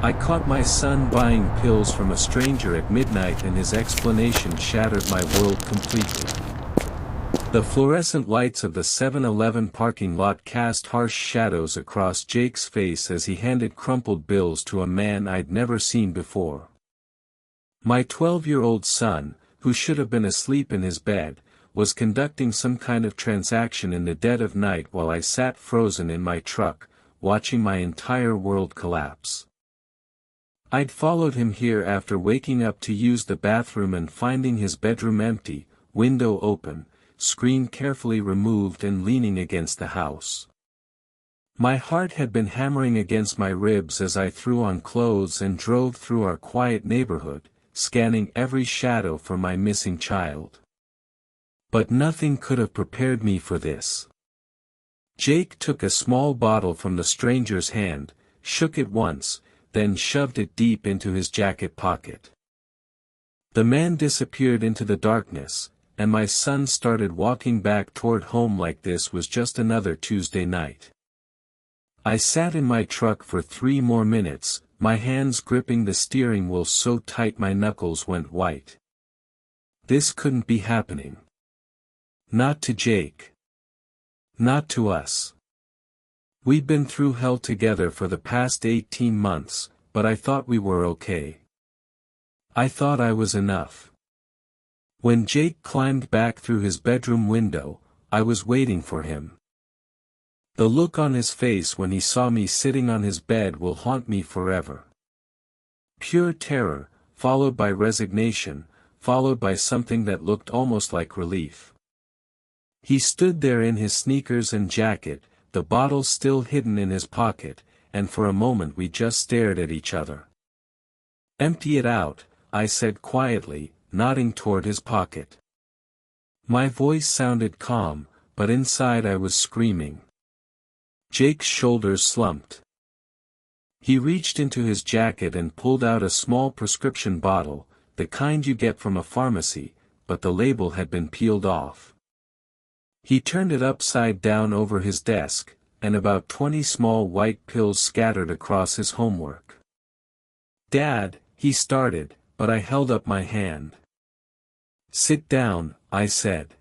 I caught my son buying pills from a stranger at midnight and his explanation shattered my world completely. The fluorescent lights of the 7-Eleven parking lot cast harsh shadows across Jake's face as he handed crumpled bills to a man I'd never seen before. My 12-year-old son, who should have been asleep in his bed, was conducting some kind of transaction in the dead of night while I sat frozen in my truck, watching my entire world collapse. I'd followed him here after waking up to use the bathroom and finding his bedroom empty, window open, screen carefully removed and leaning against the house. My heart had been hammering against my ribs as I threw on clothes and drove through our quiet neighborhood, scanning every shadow for my missing child. But nothing could have prepared me for this. Jake took a small bottle from the stranger's hand, shook it once, then shoved it deep into his jacket pocket. The man disappeared into the darkness, and my son started walking back toward home like this was just another Tuesday night. I sat in my truck for 3 more minutes, my hands gripping the steering wheel so tight my knuckles went white. This couldn't be happening. Not to Jake. Not to us. We'd been through hell together for the past 18 months, but I thought we were okay. I thought I was enough. When Jake climbed back through his bedroom window, I was waiting for him. The look on his face when he saw me sitting on his bed will haunt me forever. Pure terror, followed by resignation, followed by something that looked almost like relief. He stood there in his sneakers and jacket, the bottle still hidden in his pocket, and for a moment we just stared at each other. "Empty it out," I said quietly, nodding toward his pocket. My voice sounded calm, but inside I was screaming. Jake's shoulders slumped. He reached into his jacket and pulled out a small prescription bottle, the kind you get from a pharmacy, but the label had been peeled off. He turned it upside down over his desk, and about 20 small white pills scattered across his homework. "Dad," he started, but I held up my hand. "Sit down," I said.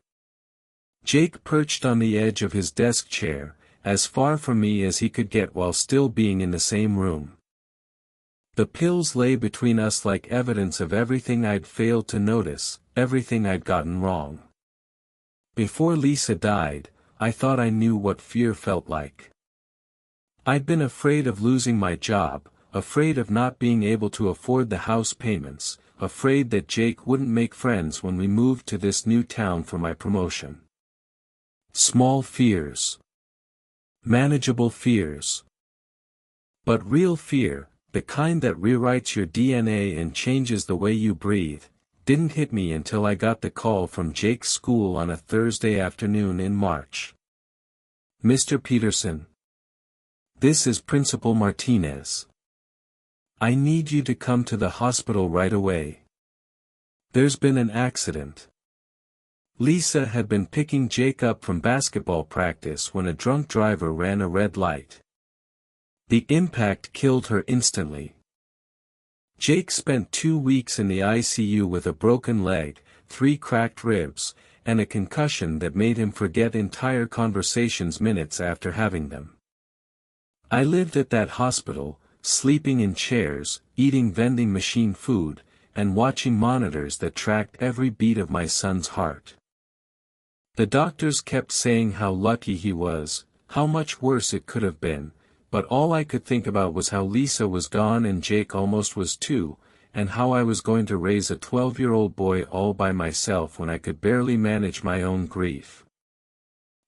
Jake perched on the edge of his desk chair, as far from me as he could get while still being in the same room. The pills lay between us like evidence of everything I'd failed to notice, everything I'd gotten wrong. Before Lisa died, I thought I knew what fear felt like. I'd been afraid of losing my job, afraid of not being able to afford the house payments, afraid that Jake wouldn't make friends when we moved to this new town for my promotion. Small fears. Manageable fears. But real fear, the kind that rewrites your DNA and changes the way you breathe, didn't hit me until I got the call from Jake's school on a Thursday afternoon in March. "Mr. Peterson. This is Principal Martinez. I need you to come to the hospital right away. There's been an accident." Lisa had been picking Jake up from basketball practice when a drunk driver ran a red light. The impact killed her instantly. Jake spent 2 weeks in the ICU with a broken leg, 3 cracked ribs, and a concussion that made him forget entire conversations minutes after having them. I lived at that hospital, sleeping in chairs, eating vending machine food, and watching monitors that tracked every beat of my son's heart. The doctors kept saying how lucky he was, how much worse it could have been, but all I could think about was how Lisa was gone and Jake almost was too, and how I was going to raise a 12-year-old boy all by myself when I could barely manage my own grief.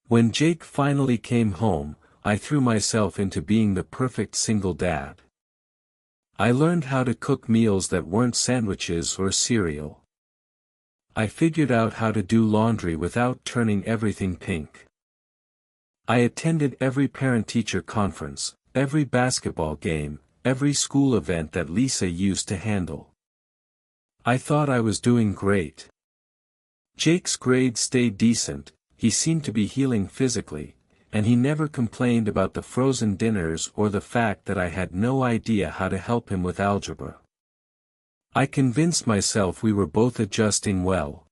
When Jake finally came home, I threw myself into being the perfect single dad. I learned how to cook meals that weren't sandwiches or cereal. I figured out how to do laundry without turning everything pink. I attended every parent-teacher conference, every basketball game, every school event that Lisa used to handle. I thought I was doing great. Jake's grades stayed decent, he seemed to be healing physically, and he never complained about the frozen dinners or the fact that I had no idea how to help him with algebra. I convinced myself we were both adjusting well.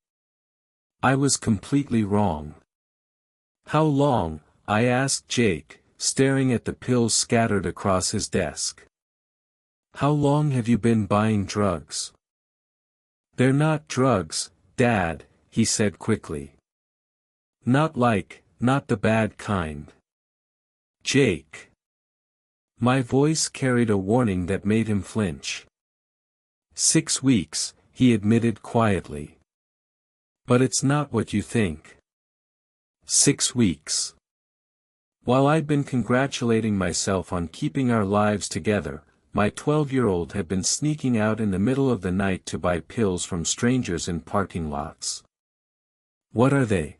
I was completely wrong. "How long?" I asked Jake, staring at the pills scattered across his desk. "How long have you been buying drugs?" "They're not drugs, Dad," he said quickly. Not the bad kind." "Jake." My voice carried a warning that made him flinch. 6 weeks, he admitted quietly. "But it's not what you think." 6 weeks. While I'd been congratulating myself on keeping our lives together, my 12-year-old had been sneaking out in the middle of the night to buy pills from strangers in parking lots. "What are they?"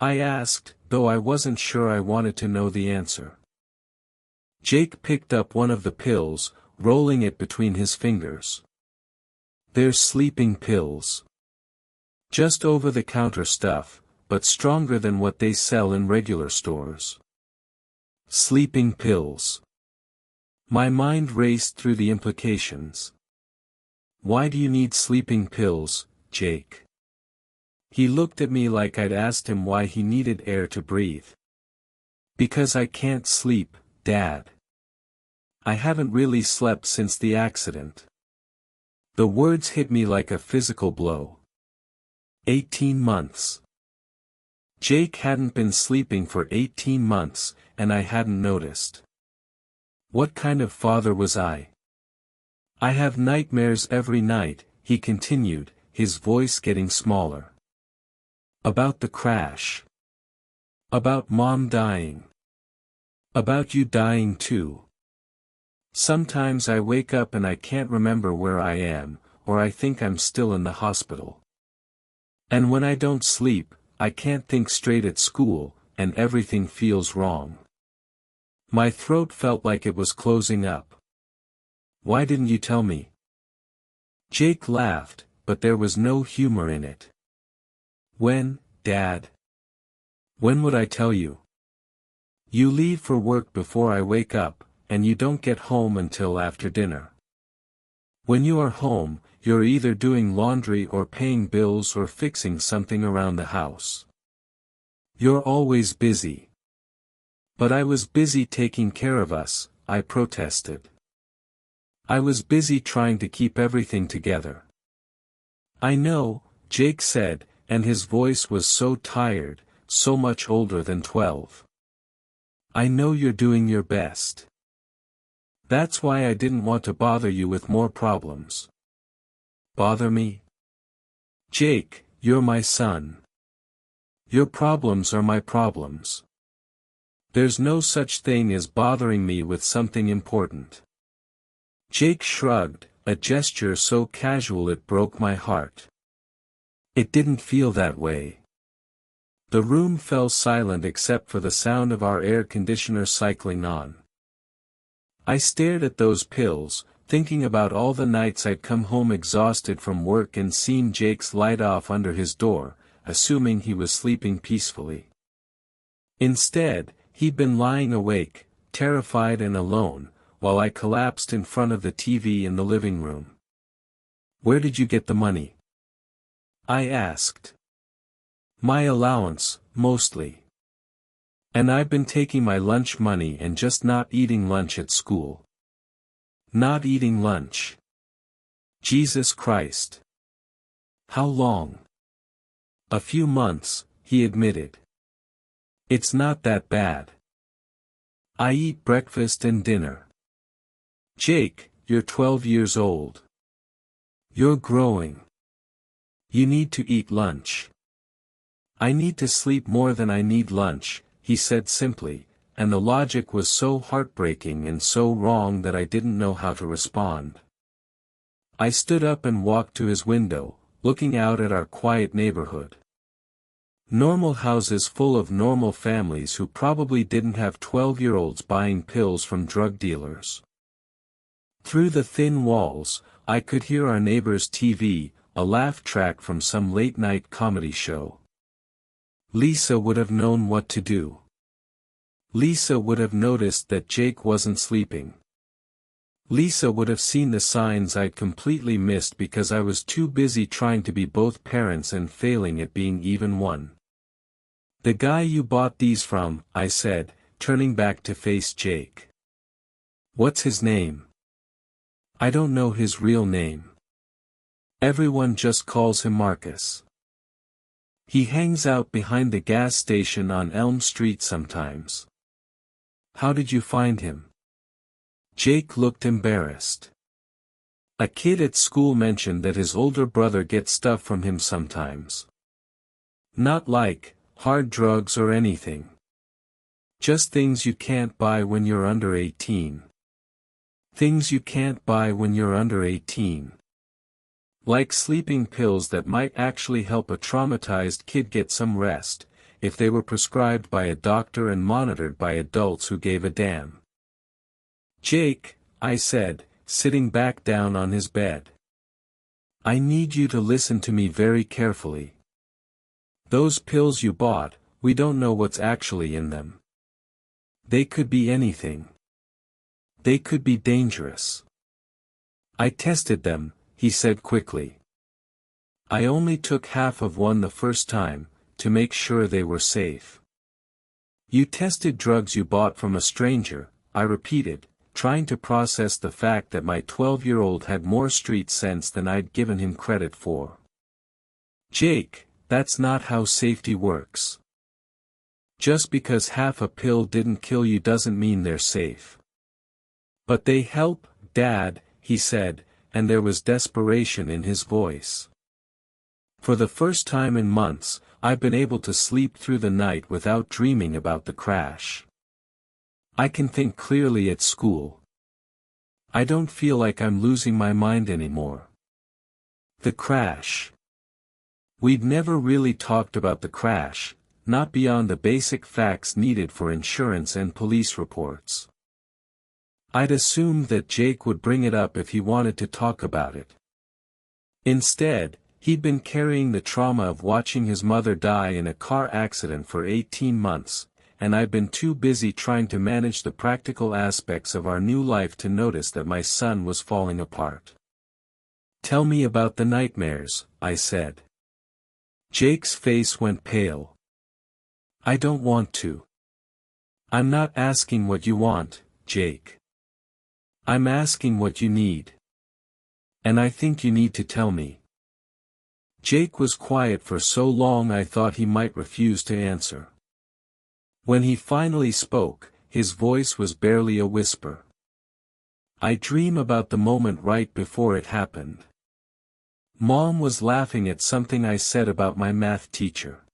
I asked, though I wasn't sure I wanted to know the answer. Jake picked up one of the pills, rolling it between his fingers. "They're sleeping pills. Just over-the-counter stuff, but stronger than what they sell in regular stores." Sleeping pills. My mind raced through the implications. "Why do you need sleeping pills, Jake?" He looked at me like I'd asked him why he needed air to breathe. "Because I can't sleep, Dad. I haven't really slept since the accident." The words hit me like a physical blow. 18 months. Jake hadn't been sleeping for 18 months, and I hadn't noticed. What kind of father was I? "I have nightmares every night," he continued, his voice getting smaller. "About the crash. About Mom dying. About you dying too. Sometimes I wake up and I can't remember where I am, or I think I'm still in the hospital. And when I don't sleep, I can't think straight at school, and everything feels wrong." My throat felt like it was closing up. "Why didn't you tell me?" Jake laughed, but there was no humor in it. "When, Dad? When would I tell you? You leave for work before I wake up, and you don't get home until after dinner. When you are home, you're either doing laundry or paying bills or fixing something around the house. You're always busy." "But I was busy taking care of us," I protested. "I was busy trying to keep everything together." "I know," Jake said, and his voice was so tired, so much older than 12. "I know you're doing your best. That's why I didn't want to bother you with more problems." "Bother me? Jake, you're my son. Your problems are my problems. There's no such thing as bothering me with something important." Jake shrugged, a gesture so casual it broke my heart. It didn't feel that way. The room fell silent except for the sound of our air conditioner cycling on. I stared at those pills, thinking about all the nights I'd come home exhausted from work and seen Jake's light off under his door, assuming he was sleeping peacefully. Instead, he'd been lying awake, terrified and alone, while I collapsed in front of the TV in the living room. "Where did you get the money?" I asked. "My allowance, mostly. And I've been taking my lunch money and just not eating lunch at school." "Not eating lunch? Jesus Christ. How long?" "A few months," he admitted. "It's not that bad. I eat breakfast and dinner." "Jake, you're 12 years old. You're growing. You need to eat lunch." "I need to sleep more than I need lunch," he said simply, and the logic was so heartbreaking and so wrong that I didn't know how to respond. I stood up and walked to his window, looking out at our quiet neighborhood. Normal houses full of normal families who probably didn't have 12-year-olds buying pills from drug dealers. Through the thin walls, I could hear our neighbor's TV, a laugh track from some late-night comedy show. Lisa would have known what to do. Lisa would have noticed that Jake wasn't sleeping. Lisa would have seen the signs I'd completely missed because I was too busy trying to be both parents and failing at being even one. "The guy you bought these from," I said, turning back to face Jake. "What's his name?" "I don't know his real name. Everyone just calls him Marcus. He hangs out behind the gas station on Elm Street sometimes." "How did you find him?" Jake looked embarrassed. "A kid at school mentioned that his older brother gets stuff from him sometimes. Not like hard drugs or anything. Just things you can't buy when you're under 18. Things you can't buy when you're under 18. Like sleeping pills that might actually help a traumatized kid get some rest, if they were prescribed by a doctor and monitored by adults who gave a damn." "Jake," I said, sitting back down on his bed. "I need you to listen to me very carefully. Those pills you bought, we don't know what's actually in them. They could be anything. They could be dangerous. I tested them," he said quickly. "I only took half of one the first time, to make sure they were safe." "You tested drugs you bought from a stranger," I repeated, trying to process the fact that my 12-year-old had more street sense than I'd given him credit for. "Jake, that's not how safety works. Just because half a pill didn't kill you doesn't mean they're safe." "But they help, Dad," he said, and there was desperation in his voice. "For the first time in months, I've been able to sleep through the night without dreaming about the crash. I can think clearly at school. I don't feel like I'm losing my mind anymore." The crash. We'd never really talked about the crash, not beyond the basic facts needed for insurance and police reports. I'd assumed that Jake would bring it up if he wanted to talk about it. Instead, he'd been carrying the trauma of watching his mother die in a car accident for 18 months, and I'd been too busy trying to manage the practical aspects of our new life to notice that my son was falling apart. "Tell me about the nightmares," I said. Jake's face went pale. "I don't want to." "I'm not asking what you want, Jake. I'm asking what you need. And I think you need to tell me." Jake was quiet for so long I thought he might refuse to answer. When he finally spoke, his voice was barely a whisper. "I dream about the moment right before it happened. Mom was laughing at something I said about my math teacher.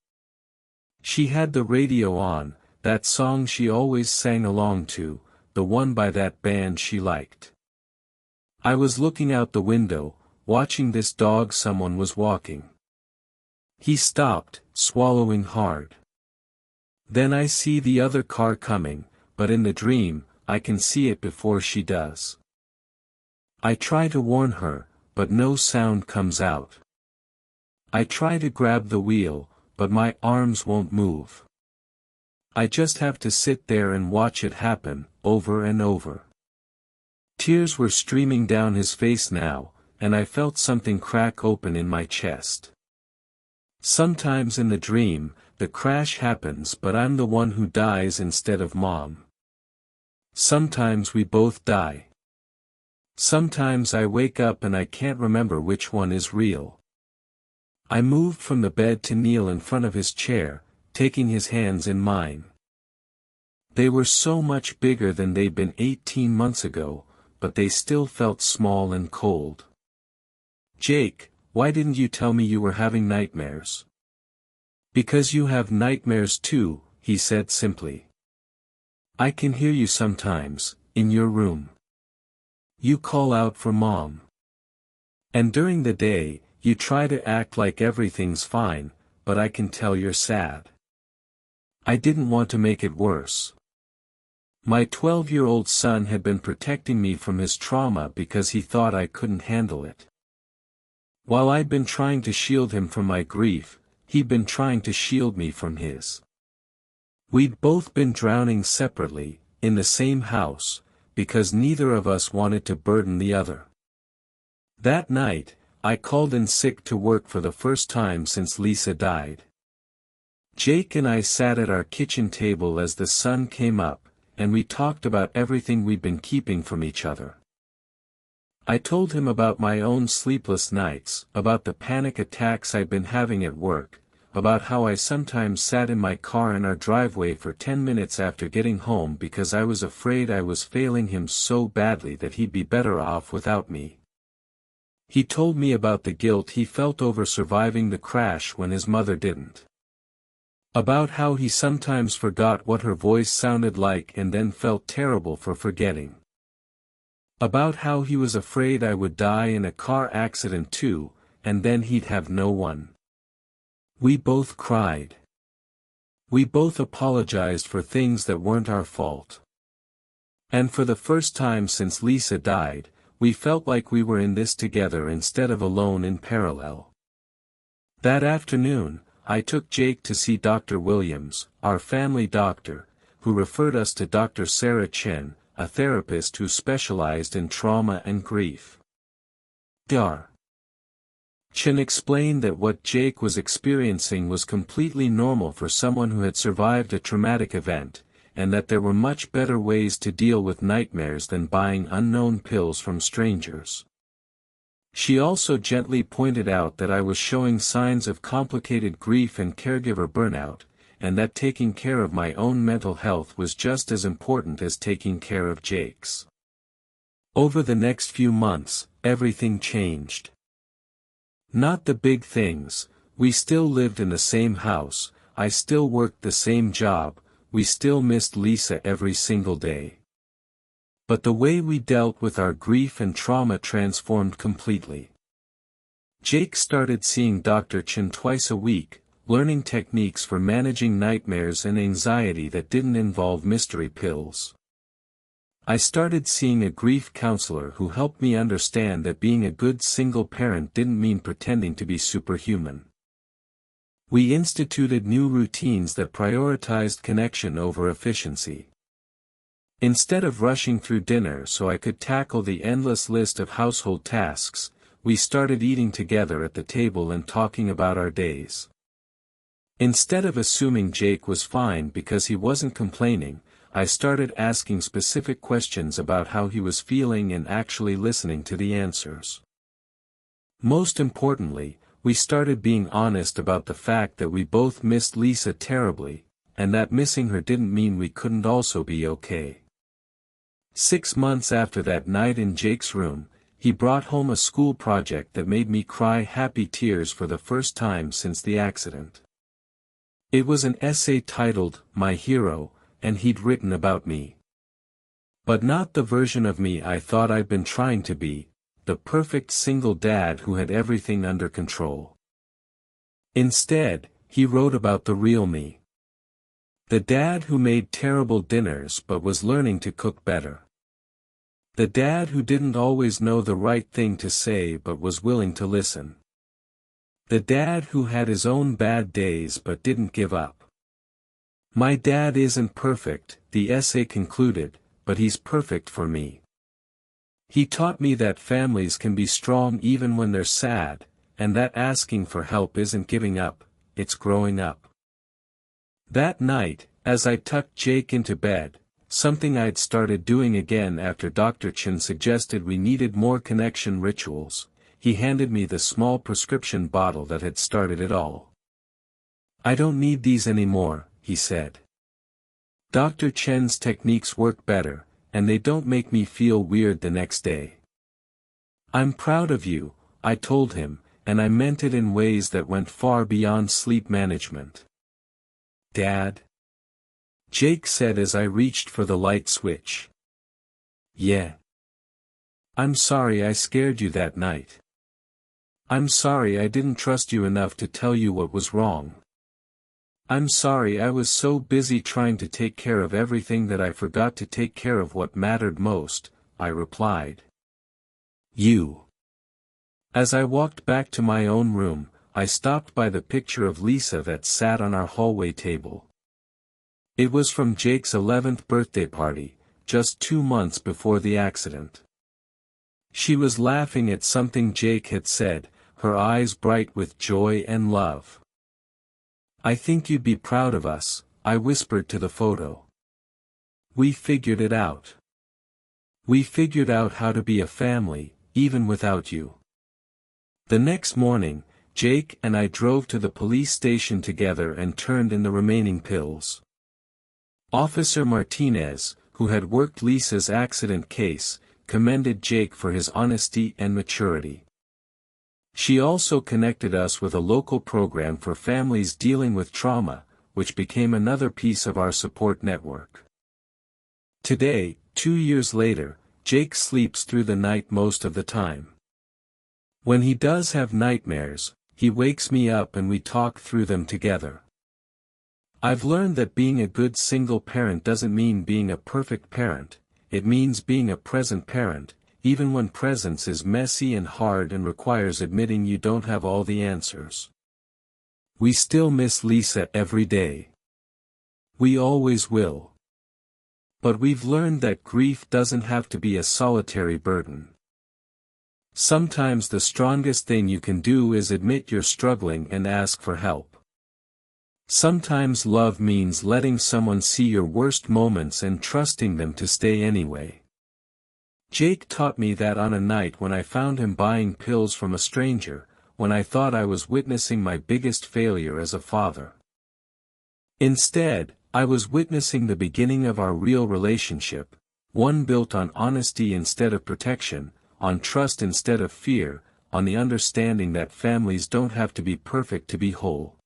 She had the radio on, that song she always sang along to, the one by that band she liked. I was looking out the window, watching this dog someone was walking." He stopped, swallowing hard. "Then I see the other car coming, but in the dream, I can see it before she does. I try to warn her, but no sound comes out. I try to grab the wheel, but my arms won't move. I just have to sit there and watch it happen, over and over." Tears were streaming down his face now, and I felt something crack open in my chest. "Sometimes in the dream, the crash happens but I'm the one who dies instead of Mom. Sometimes we both die. Sometimes I wake up and I can't remember which one is real." I moved from the bed to kneel in front of his chair, taking his hands in mine. They were so much bigger than they'd been 18 months ago, but they still felt small and cold. "Jake, why didn't you tell me you were having nightmares?" "Because you have nightmares too," he said simply. "I can hear you sometimes, in your room. You call out for Mom. And during the day, you try to act like everything's fine, but I can tell you're sad." I didn't want to make it worse. My 12-year-old son had been protecting me from his trauma because he thought I couldn't handle it. While I'd been trying to shield him from my grief, he'd been trying to shield me from his. We'd both been drowning separately, in the same house, because neither of us wanted to burden the other. That night, I called in sick to work for the first time since Lisa died. Jake and I sat at our kitchen table as the sun came up, and we talked about everything we'd been keeping from each other. I told him about my own sleepless nights, about the panic attacks I'd been having at work, about how I sometimes sat in my car in our driveway for 10 minutes after getting home because I was afraid I was failing him so badly that he'd be better off without me. He told me about the guilt he felt over surviving the crash when his mother didn't. About how he sometimes forgot what her voice sounded like and then felt terrible for forgetting. About how he was afraid I would die in a car accident too, and then he'd have no one. We both cried. We both apologized for things that weren't our fault. And for the first time since Lisa died, we felt like we were in this together instead of alone in parallel. That afternoon, I took Jake to see Dr. Williams, our family doctor, who referred us to Dr. Sarah Chen, a therapist who specialized in trauma and grief. Dr. Chen explained that what Jake was experiencing was completely normal for someone who had survived a traumatic event, and that there were much better ways to deal with nightmares than buying unknown pills from strangers. She also gently pointed out that I was showing signs of complicated grief and caregiver burnout, and that taking care of my own mental health was just as important as taking care of Jake's. Over the next few months, everything changed. Not the big things, we still lived in the same house, I still worked the same job, we still missed Lisa every single day. But the way we dealt with our grief and trauma transformed completely. Jake started seeing Dr. Chen twice a week, learning techniques for managing nightmares and anxiety that didn't involve mystery pills. I started seeing a grief counselor who helped me understand that being a good single parent didn't mean pretending to be superhuman. We instituted new routines that prioritized connection over efficiency. Instead of rushing through dinner so I could tackle the endless list of household tasks, we started eating together at the table and talking about our days. Instead of assuming Jake was fine because he wasn't complaining, I started asking specific questions about how he was feeling and actually listening to the answers. Most importantly, we started being honest about the fact that we both missed Lisa terribly, and that missing her didn't mean we couldn't also be okay. 6 months after that night in Jake's room, he brought home a school project that made me cry happy tears for the first time since the accident. It was an essay titled, "My Hero," and he'd written about me. But not the version of me I thought I'd been trying to be, the perfect single dad who had everything under control. Instead, he wrote about the real me. The dad who made terrible dinners but was learning to cook better. The dad who didn't always know the right thing to say but was willing to listen. The dad who had his own bad days but didn't give up. My dad isn't perfect, the essay concluded, but he's perfect for me. He taught me that families can be strong even when they're sad, and that asking for help isn't giving up, it's growing up. That night, as I tucked Jake into bed, something I'd started doing again after Dr. Chen suggested we needed more connection rituals, he handed me the small prescription bottle that had started it all. "I don't need these anymore," he said. "Dr. Chen's techniques work better, and they don't make me feel weird the next day." "I'm proud of you," I told him, and I meant it in ways that went far beyond sleep management. "Dad?" Jake said as I reached for the light switch. "Yeah. I'm sorry I scared you that night. I'm sorry I didn't trust you enough to tell you what was wrong. I'm sorry I was so busy trying to take care of everything that I forgot to take care of what mattered most," I replied. "You." As I walked back to my own room, I stopped by the picture of Lisa that sat on our hallway table. It was from Jake's 11th birthday party, just 2 months before the accident. She was laughing at something Jake had said, her eyes bright with joy and love. "I think you'd be proud of us," I whispered to the photo. "We figured it out. We figured out how to be a family, even without you." The next morning, Jake and I drove to the police station together and turned in the remaining pills. Officer Martinez, who had worked Lisa's accident case, commended Jake for his honesty and maturity. She also connected us with a local program for families dealing with trauma, which became another piece of our support network. Today, 2 years later, Jake sleeps through the night most of the time. When he does have nightmares, he wakes me up and we talk through them together. I've learned that being a good single parent doesn't mean being a perfect parent, it means being a present parent, even when presence is messy and hard and requires admitting you don't have all the answers. We still miss Lisa every day. We always will. But we've learned that grief doesn't have to be a solitary burden. Sometimes the strongest thing you can do is admit you're struggling and ask for help. Sometimes love means letting someone see your worst moments and trusting them to stay anyway. Jake taught me that on a night when I found him buying pills from a stranger, when I thought I was witnessing my biggest failure as a father. Instead, I was witnessing the beginning of our real relationship, one built on honesty instead of protection, on trust instead of fear, on the understanding that families don't have to be perfect to be whole.